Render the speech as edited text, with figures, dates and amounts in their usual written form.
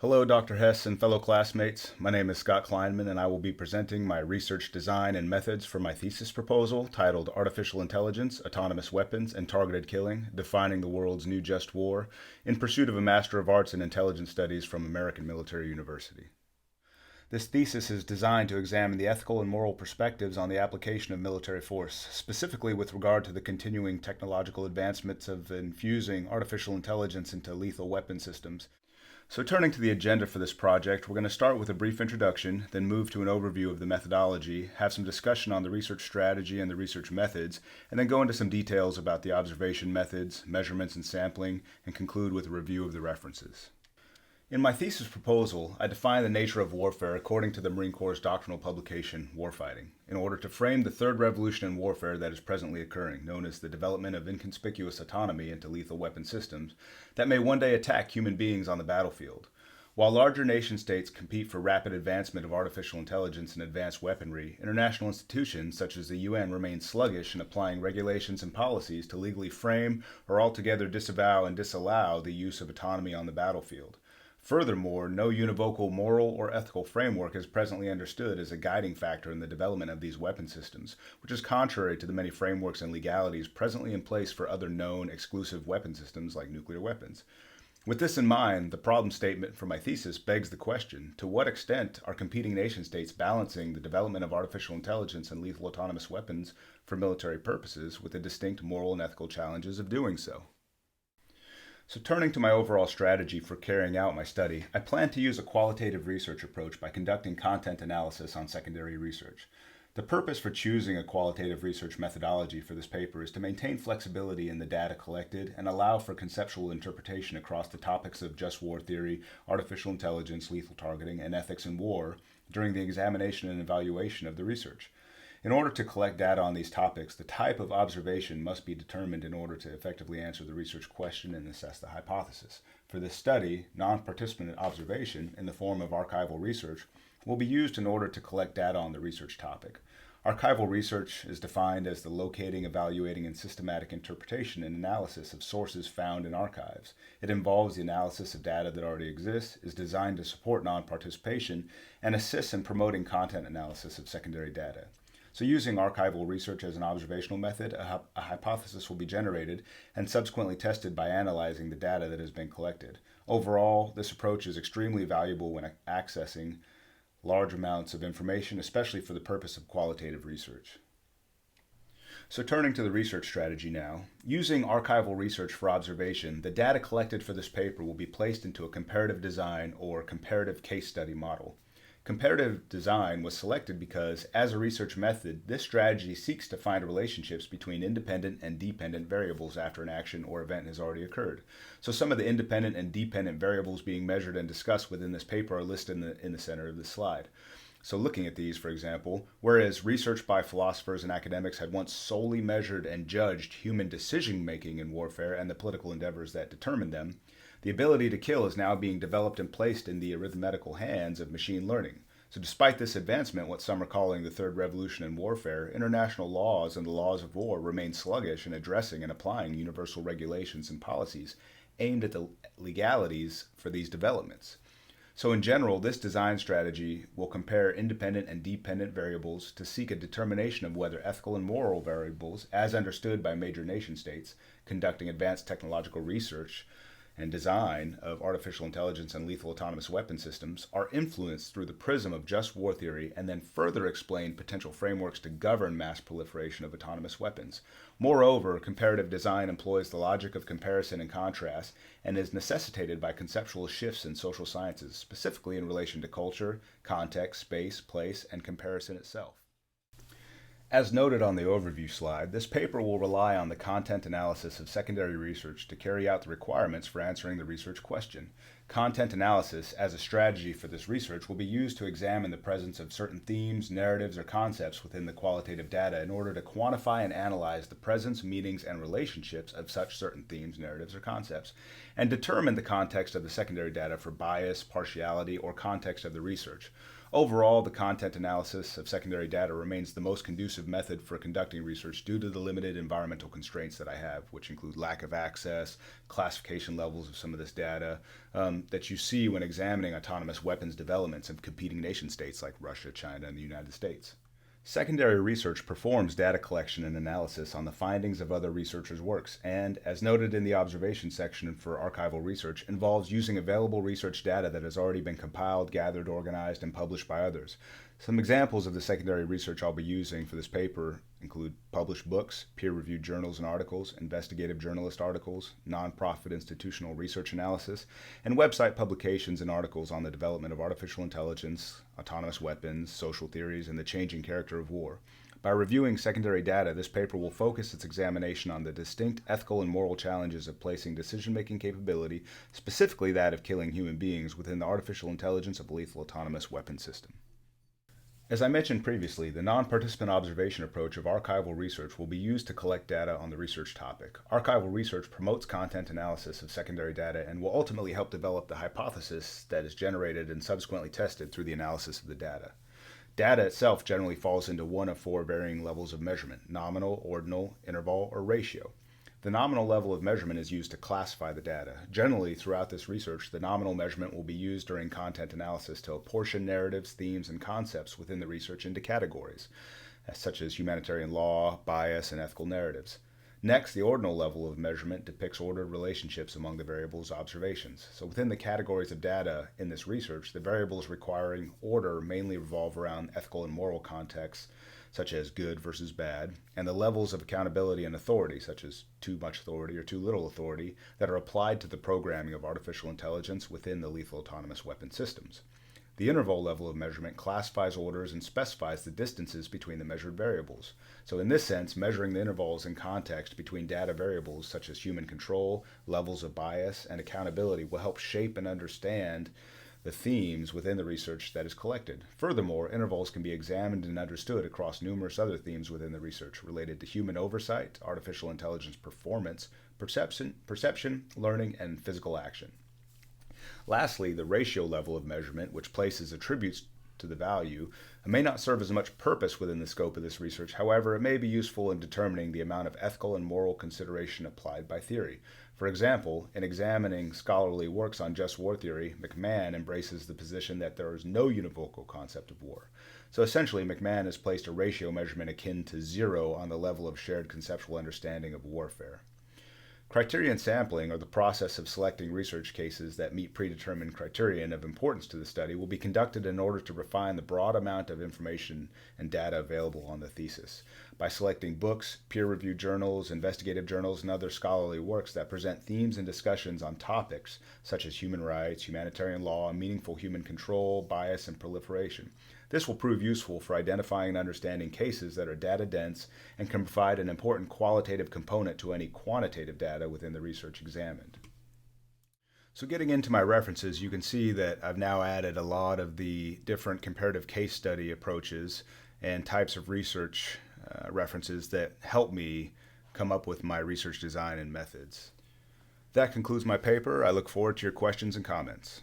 Hello, Dr. Hess and fellow classmates. My name is Scott Kleinman, and I will be presenting my research design and methods for my thesis proposal titled Artificial Intelligence, Autonomous Weapons, and Targeted Killing, Defining the World's New Just War, in pursuit of a Master of Arts in Intelligence Studies from American Military University. This thesis is designed to examine the ethical and moral perspectives on the application of military force, specifically with regard to the continuing technological advancements of infusing artificial intelligence into lethal weapon systems. So turning to the agenda for this project, we're going to start with a brief introduction, then move to an overview of the methodology, have some discussion on the research strategy and the research methods, and then go into some details about the observation methods, measurements and sampling, and conclude with a review of the references. In my thesis proposal, I define the nature of warfare according to the Marine Corps' doctrinal publication, Warfighting, in order to frame the third revolution in warfare that is presently occurring, known as the development of inconspicuous autonomy into lethal weapon systems that may one day attack human beings on the battlefield. While larger nation states compete for rapid advancement of artificial intelligence and advanced weaponry, international institutions such as the UN remain sluggish in applying regulations and policies to legally frame or altogether disavow and disallow the use of autonomy on the battlefield. Furthermore, no univocal moral or ethical framework is presently understood as a guiding factor in the development of these weapon systems, which is contrary to the many frameworks and legalities presently in place for other known exclusive weapon systems like nuclear weapons. With this in mind, the problem statement for my thesis begs the question, to what extent are competing nation states balancing the development of artificial intelligence and lethal autonomous weapons for military purposes with the distinct moral and ethical challenges of doing so? So turning to my overall strategy for carrying out my study, I plan to use a qualitative research approach by conducting content analysis on secondary research. The purpose for choosing a qualitative research methodology for this paper is to maintain flexibility in the data collected and allow for conceptual interpretation across the topics of just war theory, artificial intelligence, lethal targeting, and ethics in war during the examination and evaluation of the research. In order to collect data on these topics, the type of observation must be determined in order to effectively answer the research question and assess the hypothesis. For this study, non-participant observation in the form of archival research will be used in order to collect data on the research topic. Archival research is defined as the locating, evaluating, and systematic interpretation and analysis of sources found in archives. It involves the analysis of data that already exists, is designed to support non-participation, and assists in promoting content analysis of secondary data. So using archival research as an observational method, a hypothesis will be generated and subsequently tested by analyzing the data that has been collected. Overall, this approach is extremely valuable when accessing large amounts of information, especially for the purpose of qualitative research. So turning to the research strategy now, using archival research for observation, the data collected for this paper will be placed into a comparative design or comparative case study model. Comparative design was selected because, as a research method, this strategy seeks to find relationships between independent and dependent variables after an action or event has already occurred. So some of the independent and dependent variables being measured and discussed within this paper are listed in the center of this slide. So looking at these, for example, whereas research by philosophers and academics had once solely measured and judged human decision-making in warfare and the political endeavors that determined them, the ability to kill is now being developed and placed in the arithmetical hands of machine learning. So despite this advancement, what some are calling the third revolution in warfare, international laws and the laws of war remain sluggish in addressing and applying universal regulations and policies aimed at the legalities for these developments. So in general, this design strategy will compare independent and dependent variables to seek a determination of whether ethical and moral variables, as understood by major nation states conducting advanced technological research and design of artificial intelligence and lethal autonomous weapon systems, are influenced through the prism of just war theory and then further explain potential frameworks to govern mass proliferation of autonomous weapons. Moreover, comparative design employs the logic of comparison and contrast and is necessitated by conceptual shifts in social sciences, specifically in relation to culture, context, space, place, and comparison itself. As noted on the overview slide, this paper will rely on the content analysis of secondary research to carry out the requirements for answering the research question. Content analysis as a strategy for this research will be used to examine the presence of certain themes, narratives, or concepts within the qualitative data in order to quantify and analyze the presence, meanings, and relationships of such certain themes, narratives, or concepts, and determine the context of the secondary data for bias, partiality, or context of the research. Overall, the content analysis of secondary data remains the most conducive method for conducting research due to the limited environmental constraints that I have, which include lack of access, classification levels of some of this data, that you see when examining autonomous weapons developments in competing nation states like Russia, China, and the United States. Secondary research performs data collection and analysis on the findings of other researchers' works, and, as noted in the observation section for archival research, involves using available research data that has already been compiled, gathered, organized, and published by others. Some examples of the secondary research I'll be using for this paper include published books, peer-reviewed journals and articles, investigative journalist articles, nonprofit institutional research analysis, and website publications and articles on the development of artificial intelligence, autonomous weapons, social theories, and the changing character of war. By reviewing secondary data, this paper will focus its examination on the distinct ethical and moral challenges of placing decision-making capability, specifically that of killing human beings, within the artificial intelligence of a lethal autonomous weapon system. As I mentioned previously, the non-participant observation approach of archival research will be used to collect data on the research topic. Archival research promotes content analysis of secondary data and will ultimately help develop the hypothesis that is generated and subsequently tested through the analysis of the data. Data itself generally falls into one of four varying levels of measurement: nominal, ordinal, interval, or ratio. The nominal level of measurement is used to classify the data. Generally, throughout this research, the nominal measurement will be used during content analysis to apportion narratives, themes, and concepts within the research into categories, such as humanitarian law, bias, and ethical narratives. Next, the ordinal level of measurement depicts ordered relationships among the variables' observations. So within the categories of data in this research, the variables requiring order mainly revolve around ethical and moral contexts, such as good versus bad, and the levels of accountability and authority, such as too much authority or too little authority, that are applied to the programming of artificial intelligence within the lethal autonomous weapon systems. The interval level of measurement classifies orders and specifies the distances between the measured variables. So in this sense, measuring the intervals in context between data variables such as human control, levels of bias, and accountability will help shape and understand the themes within the research that is collected. Furthermore, intervals can be examined and understood across numerous other themes within the research related to human oversight, artificial intelligence performance, perception, learning, and physical action. Lastly, the ratio level of measurement, which places attributes to the value, may not serve as much purpose within the scope of this research. However, it may be useful in determining the amount of ethical and moral consideration applied by theory. For example, in examining scholarly works on just war theory, McMahon embraces the position that there is no univocal concept of war. So essentially, McMahon has placed a ratio measurement akin to 0 on the level of shared conceptual understanding of warfare. Criterion sampling, or the process of selecting research cases that meet predetermined criterion of importance to the study, will be conducted in order to refine the broad amount of information and data available on the thesis. By selecting books, peer-reviewed journals, investigative journals, and other scholarly works that present themes and discussions on topics such as human rights, humanitarian law, meaningful human control, bias, and proliferation. This will prove useful for identifying and understanding cases that are data dense and can provide an important qualitative component to any quantitative data within the research examined. So getting into my references, you can see that I've now added a lot of the different comparative case study approaches and types of research references that help me come up with my research design and methods. That concludes my paper. I look forward to your questions and comments.